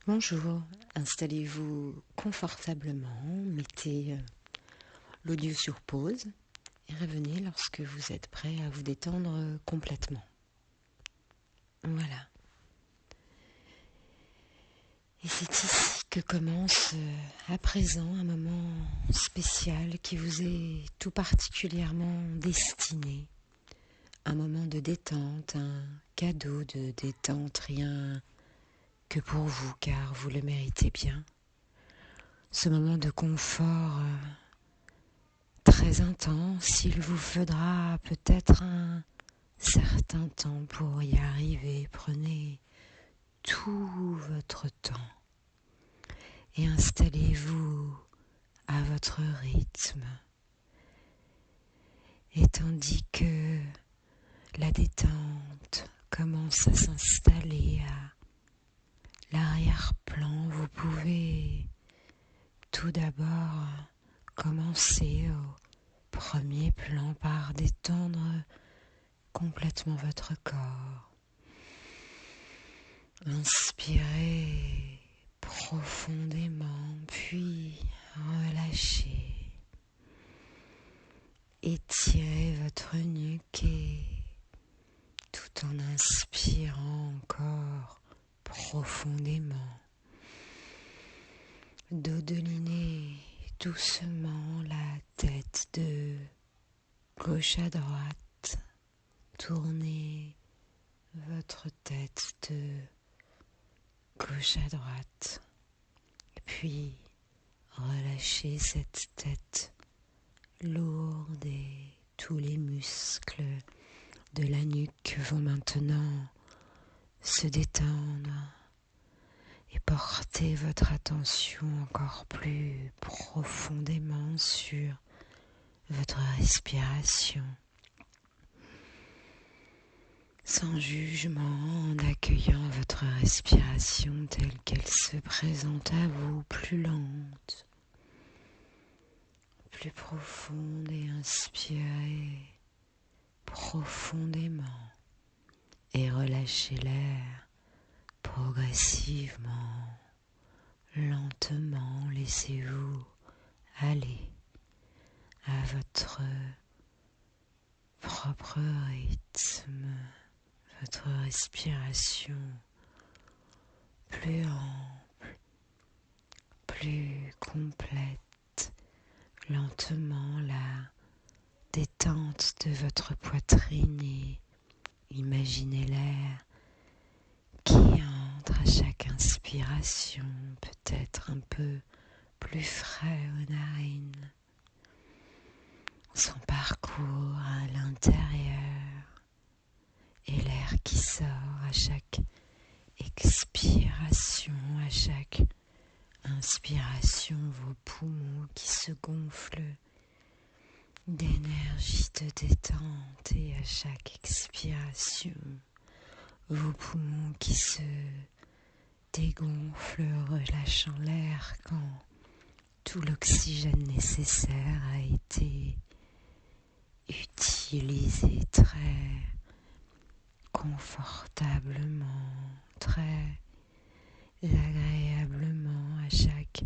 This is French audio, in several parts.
Bonjour, installez-vous confortablement, mettez l'audio sur pause et revenez lorsque vous êtes prêt à vous détendre complètement. Voilà. Et c'est ici que commence à présent un moment spécial qui vous est tout particulièrement destiné. Un moment de détente, un cadeau de détente, rien que pour vous car vous le méritez bien. Ce moment de confort très intense, il vous faudra peut-être un certain temps pour y arriver. Prenez tout votre temps et installez-vous à votre rythme. Et tandis que la détente commence à s'installer à l'arrière-plan, vous pouvez tout d'abord commencer au premier plan par détendre complètement votre corps. Inspirez profondément, puis relâchez. Étirez votre nuque et tout en inspirant encore profondément, dodelinez doucement la tête de gauche à droite. Tournez votre tête de gauche à droite. Et puis relâchez cette tête lourde et tous les muscles de la nuque vont maintenant se détendre et portez votre attention encore plus profondément sur votre respiration. Sans jugement, en accueillant votre respiration telle qu'elle se présente à vous, plus lente, plus profonde, et inspirez profondément et relâchez l'air progressivement, lentement. Laissez-vous aller à votre propre rythme, votre respiration plus ample, plus complète. Lentement la détente de votre poitrine et imaginez l'air qui entre à chaque inspiration, peut-être un peu plus frais aux narines. Son parcours à l'intérieur et l'air qui sort à chaque expiration, à chaque inspiration, vos poumons qui se gonflent d'énergie, de détente, et à chaque expiration, vos poumons qui se dégonflent, relâchant l'air quand tout l'oxygène nécessaire a été utilisé très confortablement, très agréablement. À chaque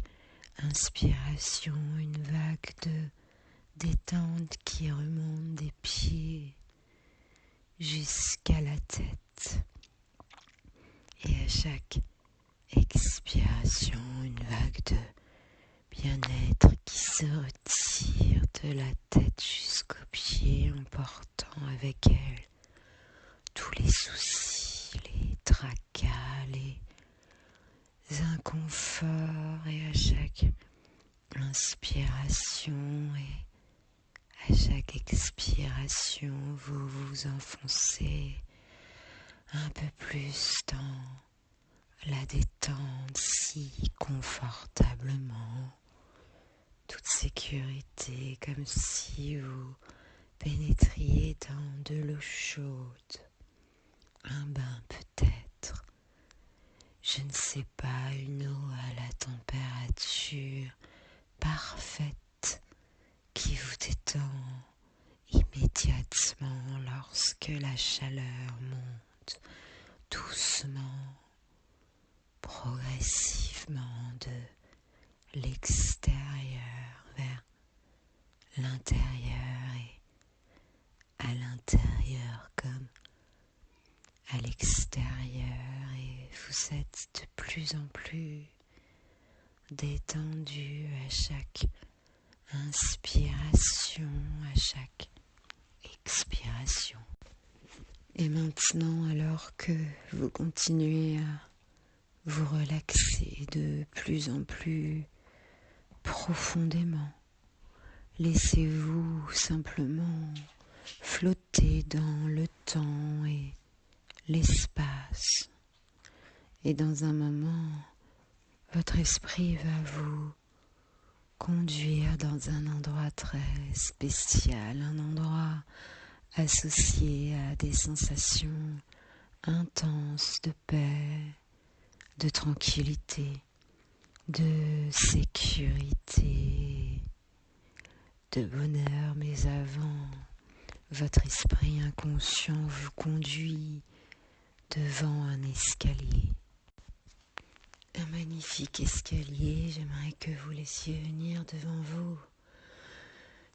inspiration, une vague de détente qui remonte des pieds jusqu'à la tête. Et à chaque expiration, une vague de bien-être qui se retire de la tête jusqu'aux pieds, emportant avec elle tous les soucis, les tracas, les inconforts. Et à chaque inspiration et à chaque expiration, vous vous enfoncez un peu plus dans la détente si confortablement, toute sécurité, comme si vous pénétriez dans de l'eau chaude, un bain peut-être, je ne sais pas, une eau à la température parfaite qui vous détend immédiatement lorsque la chaleur monte doucement, progressivement de l'extérieur vers l'intérieur et à l'intérieur comme à l'extérieur, et vous êtes de plus en plus détendu à chaque inspiration, à chaque expiration. Et maintenant, alors que vous continuez à vous relaxer de plus en plus profondément, laissez-vous simplement flotter dans le temps et l'espace. Et dans un moment, votre esprit va vous conduire dans un endroit très spécial, un endroit associé à des sensations intenses de paix, de tranquillité, de sécurité, de bonheur. Mais avant, votre esprit inconscient vous conduit devant un escalier. Un magnifique escalier. J'aimerais que vous laissiez venir devant vous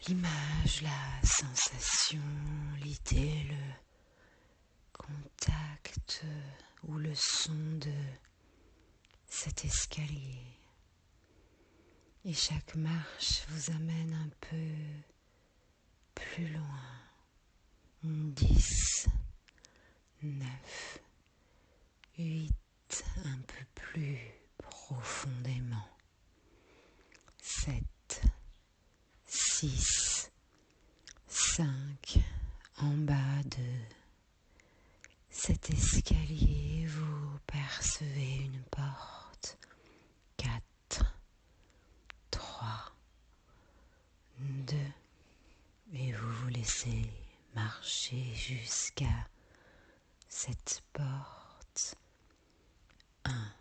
l'image, la sensation, l'idée, le contact ou le son de cet escalier. Et chaque marche vous amène un peu plus loin. 10, 9, 8, un peu plus profondément. 7, 6, 5, en bas de cet escalier, vous percevez une porte. 4, 3, 2, et vous vous laissez marcher jusqu'à cette porte. 1,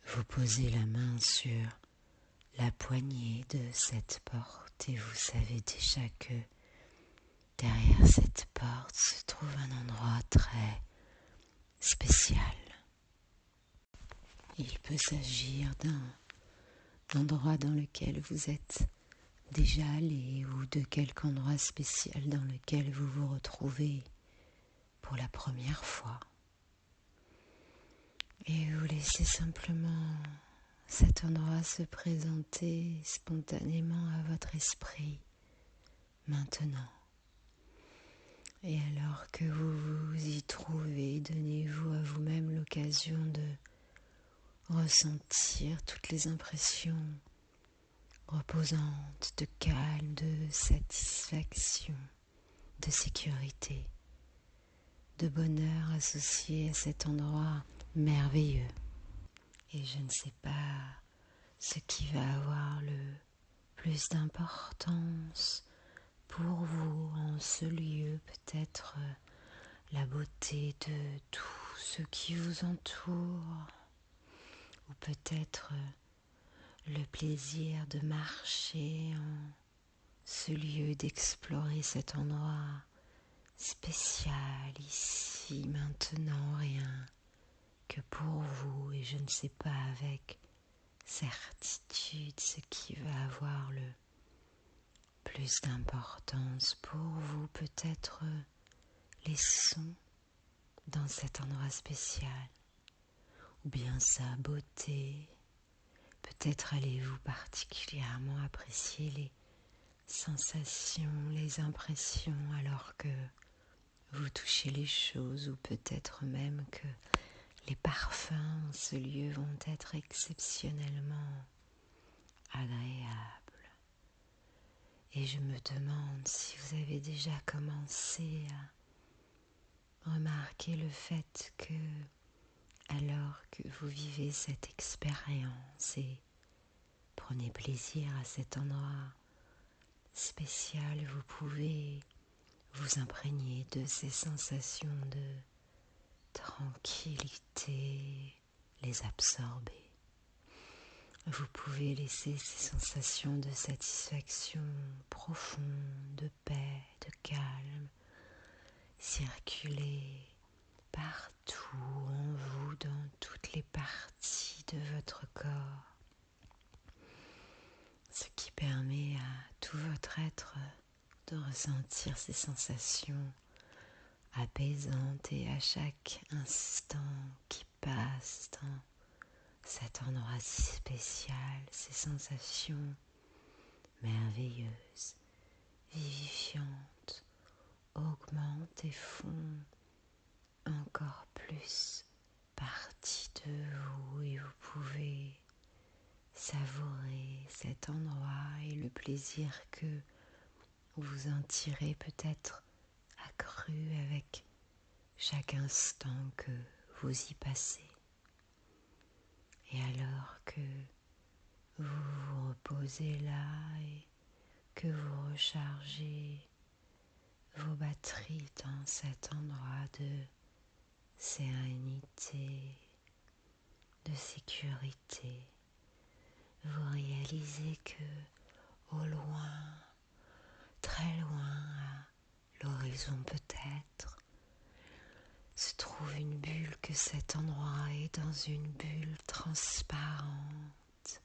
vous posez la main sur la poignée de cette porte et vous savez déjà que derrière cette porte se trouve un endroit très spécial. Il peut s'agir d'un endroit dans lequel vous êtes déjà allé ou de quelque endroit spécial dans lequel vous vous retrouvez pour la première fois. Et vous laissez simplement cet endroit se présenter spontanément à votre esprit maintenant. Et alors que vous vous y trouvez, donnez-vous à vous-même l'occasion de ressentir toutes les impressions reposantes, de calme, de satisfaction, de sécurité, de bonheur associé à cet endroit merveilleux. Et je ne sais pas ce qui va avoir le plus d'importance pour vous en ce lieu, peut-être la beauté de tout ce qui vous entoure, ou peut-être le plaisir de marcher en ce lieu, d'explorer cet endroit spécial ici, maintenant, rien que pour vous, et je ne sais pas avec certitude ce qui va avoir le plus d'importance pour vous, peut-être les sons dans cet endroit spécial, ou bien sa beauté. Peut-être allez-vous particulièrement apprécier les sensations, les impressions alors que vous touchez les choses, ou peut-être même que les parfums en ce lieu vont être exceptionnellement agréables. Et je me demande si vous avez déjà commencé à remarquer le fait que, alors que vous vivez cette expérience et prenez plaisir à cet endroit spécial, vous pouvez vous imprégner de ces sensations de tranquillité, les absorber. Vous pouvez laisser ces sensations de satisfaction profonde, de paix, de calme circuler partout en vous, dans toutes les parties de votre corps, ce qui permet à tout votre être de ressentir ces sensations apaisantes et à chaque instant qui passe dans cet endroit si spécial, ces sensations merveilleuses, vivifiantes, augmentent et font encore plus partie de vous et vous pouvez savourer cet endroit et le plaisir que vous en tirez peut-être accru avec chaque instant que vous y passez. Et alors que vous vous reposez là et que vous rechargez vos batteries dans cet endroit de sérénité, de sécurité, vous réalisez que au loin, très loin, à l'horizon peut-être, se trouve une bulle, que cet endroit est dans une bulle transparente,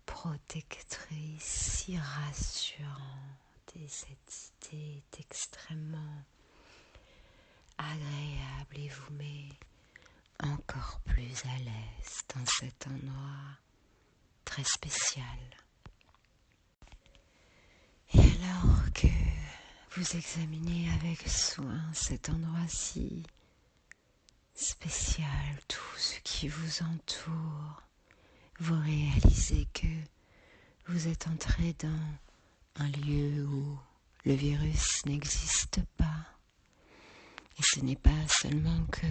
protectrice, si rassurante, et cette idée est extrêmement agréable et vous met encore plus à l'aise dans cet endroit très spécial. Et alors que vous examinez avec soin cet endroit si spécial, tout ce qui vous entoure, vous réalisez que vous êtes entré dans un lieu où le virus n'existe pas. Et ce n'est pas seulement que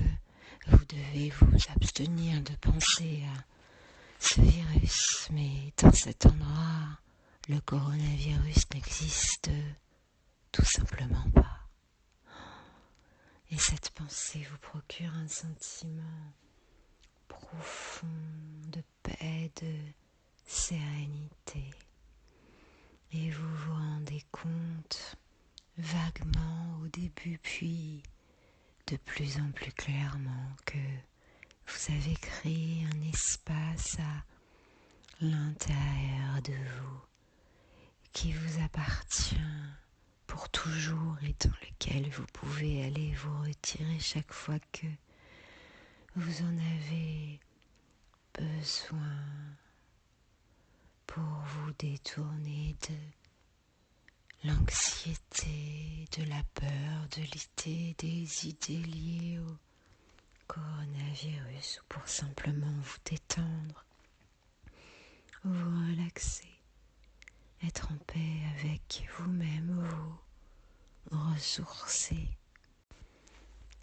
vous devez vous abstenir de penser à ce virus, mais dans cet endroit, le coronavirus n'existe tout simplement pas. Et cette pensée vous procure un sentiment profond de paix, de sérénité. Et vous vous rendez compte vaguement au début, puis de plus en plus clairement que vous avez créé un espace à l'intérieur de vous qui vous appartient pour toujours et dans lequel vous pouvez aller vous retirer chaque fois que vous en avez besoin pour vous détourner de l'anxiété, de la peur, de l'idée, des idées liées au coronavirus ou pour simplement vous détendre, vous relaxer, être en paix avec vous-même, vous ressourcer.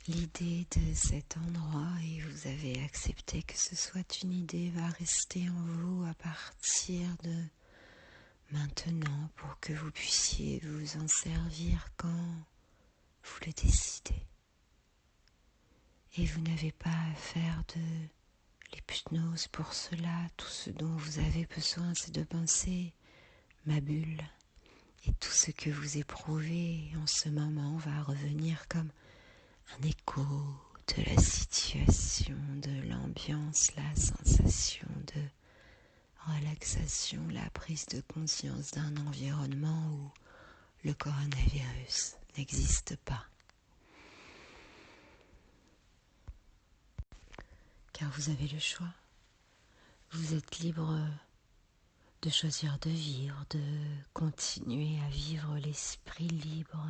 L'idée de cet endroit, et vous avez accepté que ce soit une idée, va rester en vous à partir de maintenant pour que vous puissiez vous en servir quand vous le décidez. Et vous n'avez pas à faire de l'hypnose pour cela. Tout ce dont vous avez besoin, c'est de penser ma bulle. Et tout ce que vous éprouvez en ce moment va revenir comme un écho de la situation, de l'ambiance, la sensation de relaxation, la prise de conscience d'un environnement où le coronavirus n'existe pas. Car vous avez le choix. Vous êtes libre de choisir de vivre, de continuer à vivre l'esprit libre,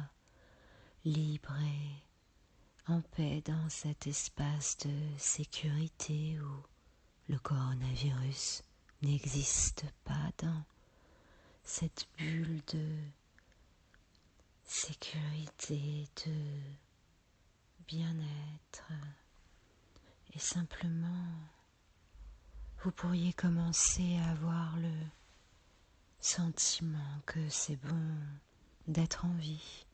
libre et en paix dans cet espace de sécurité où le coronavirus n'existe pas, dans cette bulle de sécurité, de bien-être. Et simplement, vous pourriez commencer à avoir le sentiment que c'est bon d'être en vie,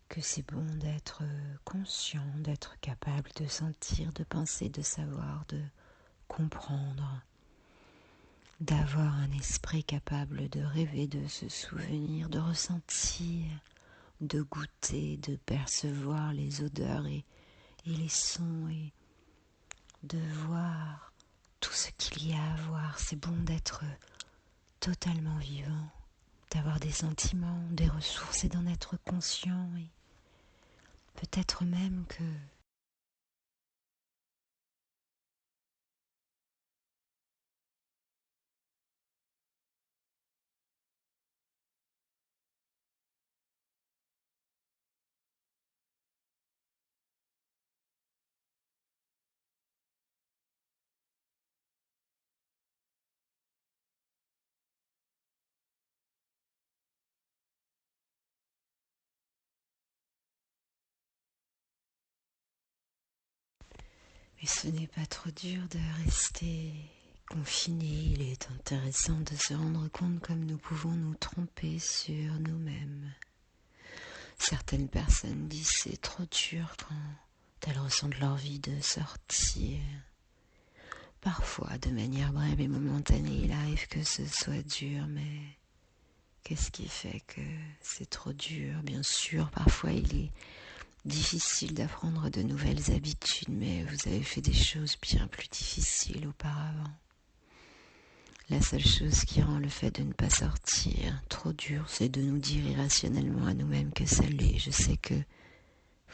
que c'est bon d'être conscient, d'être capable de sentir, de penser, de savoir, de comprendre, d'avoir un esprit capable de rêver, de se souvenir, de ressentir, de goûter, de percevoir les odeurs et les sons et de voir tout ce qu'il y a à voir. C'est bon d'être totalement vivant, d'avoir des sentiments, des ressources et d'en être conscient. Et peut-être même que mais ce n'est pas trop dur de rester confiné. Il est intéressant de se rendre compte comme nous pouvons nous tromper sur nous-mêmes. Certaines personnes disent c'est trop dur quand elles ressentent l'envie de sortir. Parfois, de manière brève et momentanée, il arrive que ce soit dur, mais qu'est-ce qui fait que c'est trop dur? Bien sûr, parfois il est difficile d'apprendre de nouvelles habitudes, mais vous avez fait des choses bien plus difficiles auparavant. La seule chose qui rend le fait de ne pas sortir trop dur, c'est de nous dire irrationnellement à nous-mêmes que ça l'est. Je sais que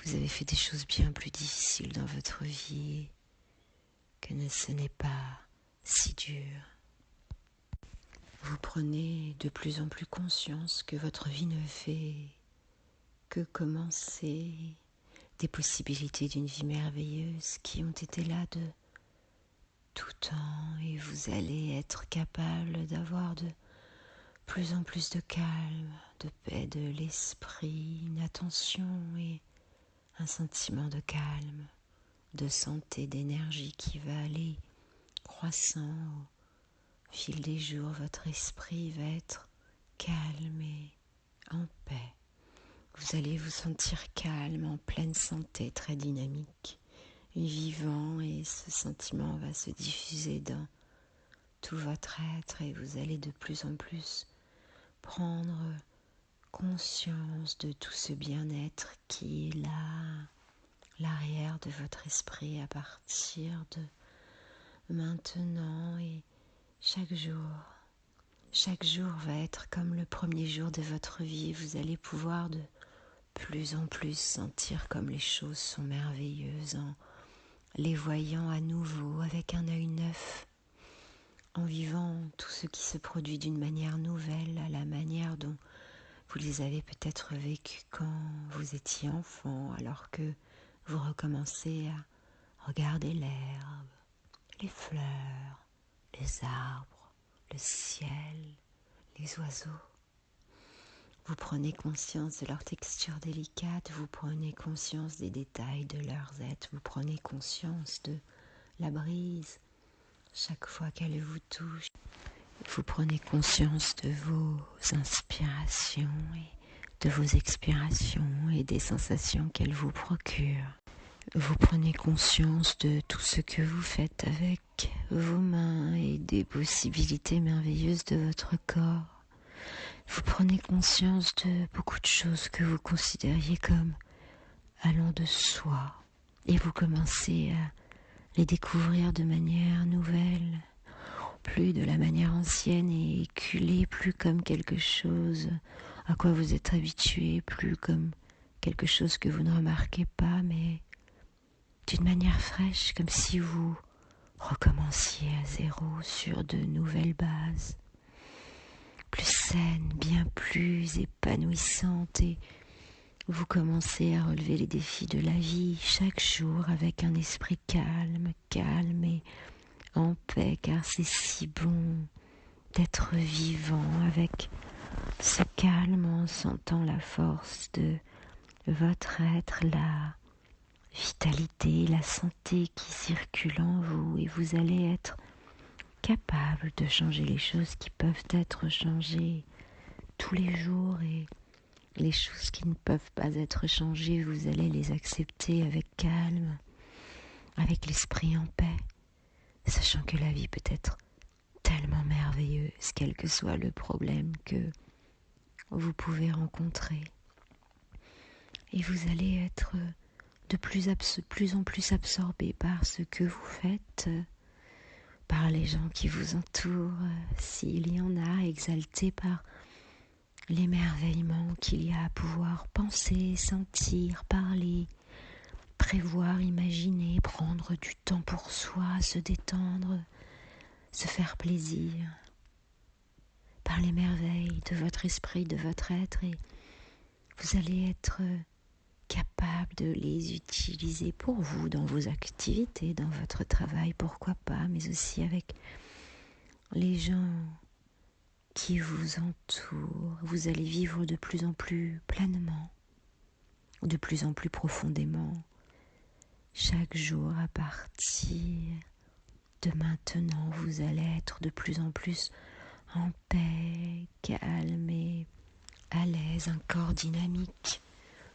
vous avez fait des choses bien plus difficiles dans votre vie, que ce n'est pas si dur. Vous prenez de plus en plus conscience que votre vie ne fait que commencer, des possibilités d'une vie merveilleuse qui ont été là de tout temps, et vous allez être capable d'avoir de plus en plus de calme, de paix de l'esprit, une attention et un sentiment de calme, de santé, d'énergie qui va aller croissant au fil des jours. Votre esprit va être calme et en paix. Vous allez vous sentir calme, en pleine santé, très dynamique, vivant, et ce sentiment va se diffuser dans tout votre être et vous allez de plus en plus prendre conscience de tout ce bien-être qui est là, l'arrière de votre esprit à partir de maintenant. Et chaque jour va être comme le premier jour de votre vie. Vous allez pouvoir de plus en plus sentir comme les choses sont merveilleuses en les voyant à nouveau avec un œil neuf, en vivant tout ce qui se produit d'une manière nouvelle, à la manière dont vous les avez peut-être vécus quand vous étiez enfant, alors que vous recommencez à regarder l'herbe, les fleurs, les arbres, le ciel, les oiseaux. Vous prenez conscience de leur texture délicate, vous prenez conscience des détails de leurs êtres, vous prenez conscience de la brise chaque fois qu'elle vous touche. Vous prenez conscience de vos inspirations et de vos expirations et des sensations qu'elles vous procurent. Vous prenez conscience de tout ce que vous faites avec vos mains et des possibilités merveilleuses de votre corps. Vous prenez conscience de beaucoup de choses que vous considériez comme allant de soi et vous commencez à les découvrir de manière nouvelle, plus de la manière ancienne et éculée, plus comme quelque chose à quoi vous êtes habitué, plus comme quelque chose que vous ne remarquez pas, mais d'une manière fraîche, comme si vous recommenciez à zéro sur de nouvelles bases, plus saines, bien plus épanouissantes, et vous commencez à relever les défis de la vie chaque jour avec un esprit calme et en paix, car c'est si bon d'être vivant avec ce calme en sentant la force de votre être, la vitalité, la santé qui circule en vous, et vous allez être capable de changer les choses qui peuvent être changées tous les jours, et les choses qui ne peuvent pas être changées, vous allez les accepter avec calme, avec l'esprit en paix, sachant que la vie peut être tellement merveilleuse, quel que soit le problème que vous pouvez rencontrer. Et vous allez être de plus en plus absorbé par ce que vous faites, par les gens qui vous entourent, s'il y en a, exalté par l'émerveillement qu'il y a à pouvoir penser, sentir, parler, prévoir, imaginer, prendre du temps pour soi, se détendre, se faire plaisir, par les merveilles de votre esprit, de votre être, et vous allez être capable de les utiliser pour vous, dans vos activités, dans votre travail, pourquoi pas, mais aussi avec les gens qui vous entourent. Vous allez vivre de plus en plus pleinement, de plus en plus profondément, chaque jour à partir de maintenant. Vous allez être de plus en plus en paix, calme et à l'aise, un corps dynamique,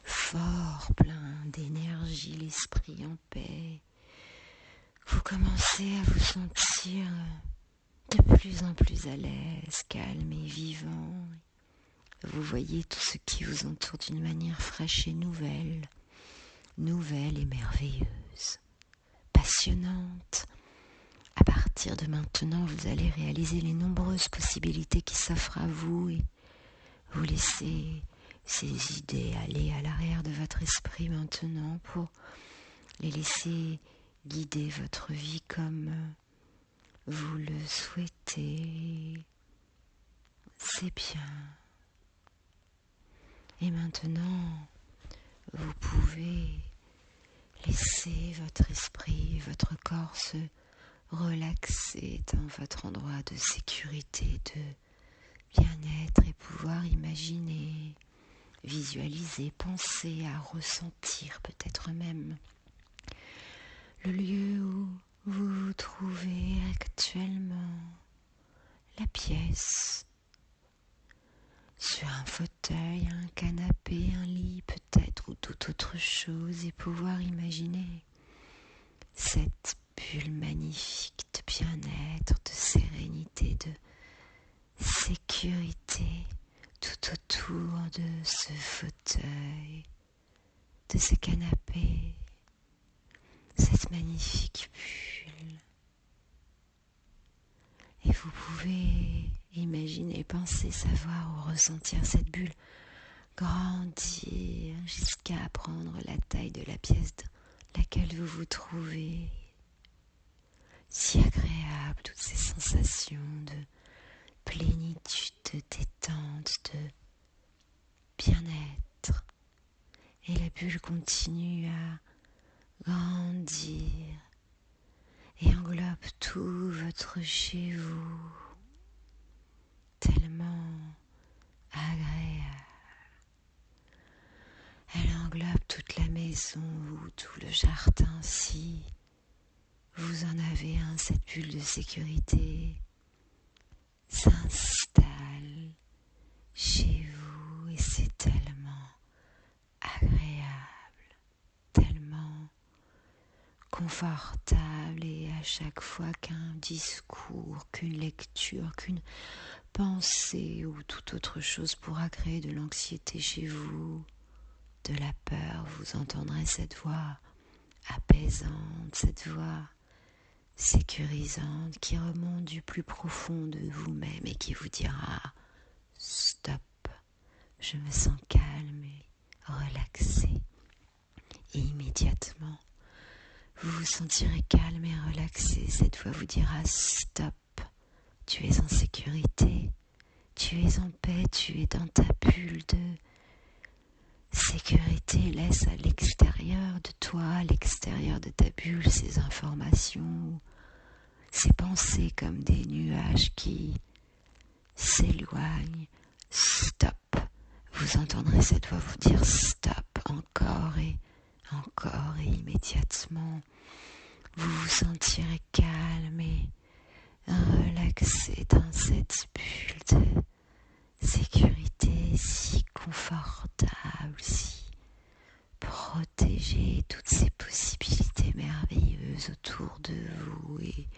fort, plein d'énergie, l'esprit en paix. Vous commencez à vous sentir de plus en plus à l'aise, calme et vivant. Vous voyez tout ce qui vous entoure d'une manière fraîche et nouvelle et merveilleuse, passionnante. À partir de maintenant, vous allez réaliser les nombreuses possibilités qui s'offrent à vous et vous laissez ces idées aller à l'arrière de votre esprit maintenant pour les laisser guider votre vie comme vous le souhaitez. C'est bien. Et maintenant, vous pouvez laisser votre esprit, votre corps se relaxer dans votre endroit de sécurité, de bien-être et pouvoir imaginer, visualiser, penser à ressentir peut-être même le lieu où vous vous trouvez actuellement, la pièce, sur un fauteuil, un canapé, un lit peut-être ou toute autre chose et pouvoir imaginer cette bulle magnifique de bien-être, de sérénité, de sécurité tout autour de ce fauteuil, de ce canapé, cette magnifique bulle. Et vous pouvez imaginer, penser, savoir ou ressentir cette bulle grandir jusqu'à prendre la taille de la pièce dans laquelle vous vous trouvez. Si agréable, toutes ces sensations de plénitude, de détente, de bien-être. Et la bulle continue à grandir et englobe tout votre chez vous, tellement agréable. Elle englobe toute la maison ou tout le jardin si vous en avez un. Cette bulle de sécurité s'installe chez vous et c'est tellement agréable, tellement confortable, et à chaque fois qu'un discours, qu'une lecture, qu'une pensée ou toute autre chose pourra créer de l'anxiété chez vous, de la peur, vous entendrez cette voix apaisante, cette voix sécurisante qui remonte du plus profond de vous-même et qui vous dira « Stop, je me sens calme et relaxé ». Et immédiatement, vous vous sentirez calme et relaxé. Cette voix vous dira « Stop, tu es en sécurité, tu es en paix, tu es dans ta bulle de sécurité. Laisse à l'extérieur de toi, à l'extérieur de ta bulle, ces informations, ces pensées comme des nuages qui s'éloignent. Stop. Vous entendrez cette voix vous dire stop encore et immédiatement. Vous vous sentirez calme et relaxé dans cette bulle de sécurité si confortable, si protégée, toutes ces possibilités merveilleuses autour de vous. Et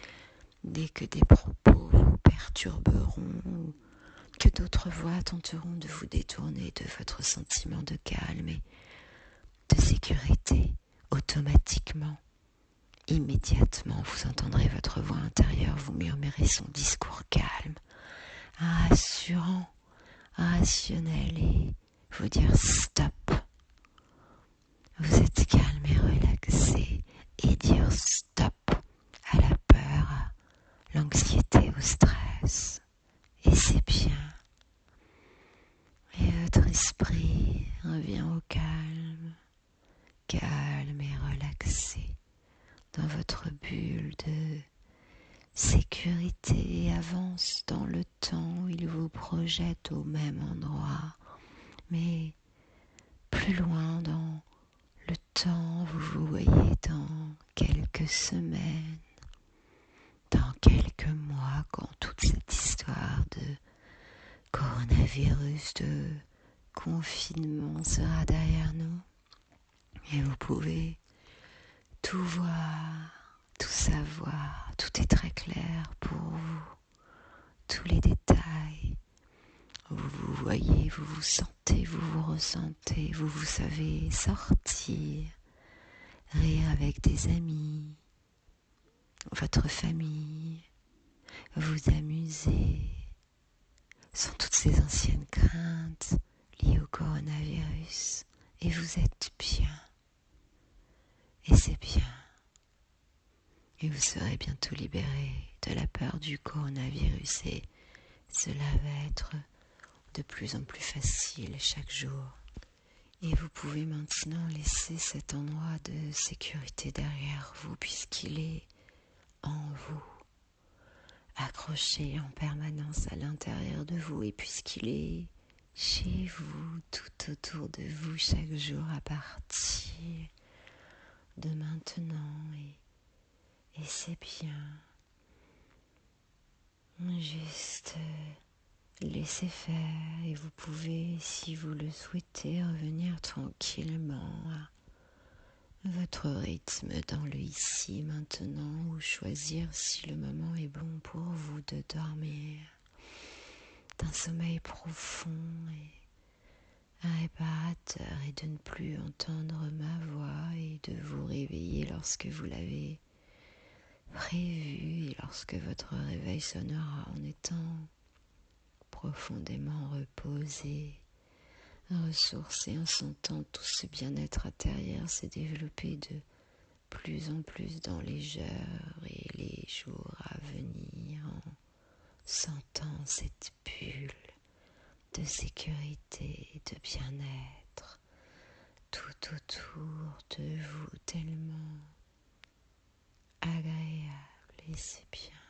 dès que des propos vous perturberont ou que d'autres voix tenteront de vous détourner de votre sentiment de calme et de sécurité, automatiquement, immédiatement, vous entendrez votre voix intérieure vous malgré son discours calme, rassurant, rationnel et vous dire stop. Vous êtes calme et relaxé et dire stop à la peur, à l'anxiété, au stress. Et c'est bien. Et votre esprit revient au calme, calme et relaxé dans votre bulle de sécurité et avance dans le temps où il vous projette au même endroit, mais plus loin dans le temps, vous vous voyez dans quelques semaines, dans quelques mois, quand toute cette histoire de coronavirus, de confinement sera derrière nous. Et vous pouvez tout voir, tout savoir, tout est très clair pour vous, tous les détails. Vous vous voyez, vous vous sentez, vous vous ressentez, vous savez sortir, rire avec des amis, votre famille, vous amuser, sans toutes ces anciennes craintes liées au coronavirus. Et vous êtes bien. Et c'est bien. Et vous serez bientôt libéré de la peur du coronavirus et cela va être de plus en plus facile chaque jour. Et vous pouvez maintenant laisser cet endroit de sécurité derrière vous puisqu'il est en vous, accroché en permanence à l'intérieur de vous et puisqu'il est chez vous, tout autour de vous chaque jour à partir de maintenant et c'est bien. Juste laissez faire et vous pouvez, si vous le souhaitez, revenir tranquillement à votre rythme dans le ici, maintenant, ou choisir si le moment est bon pour vous de dormir d'un sommeil profond et réparateur et de ne plus entendre ma voix et de vous réveiller lorsque vous l'avez prévu et lorsque votre réveil sonnera en étant profondément reposé, ressourcé, en sentant tout ce bien-être intérieur se développer de plus en plus dans les heures et les jours à venir, en sentant cette bulle de sécurité et de bien-être tout autour de vous, tellement agréable et c'est bien.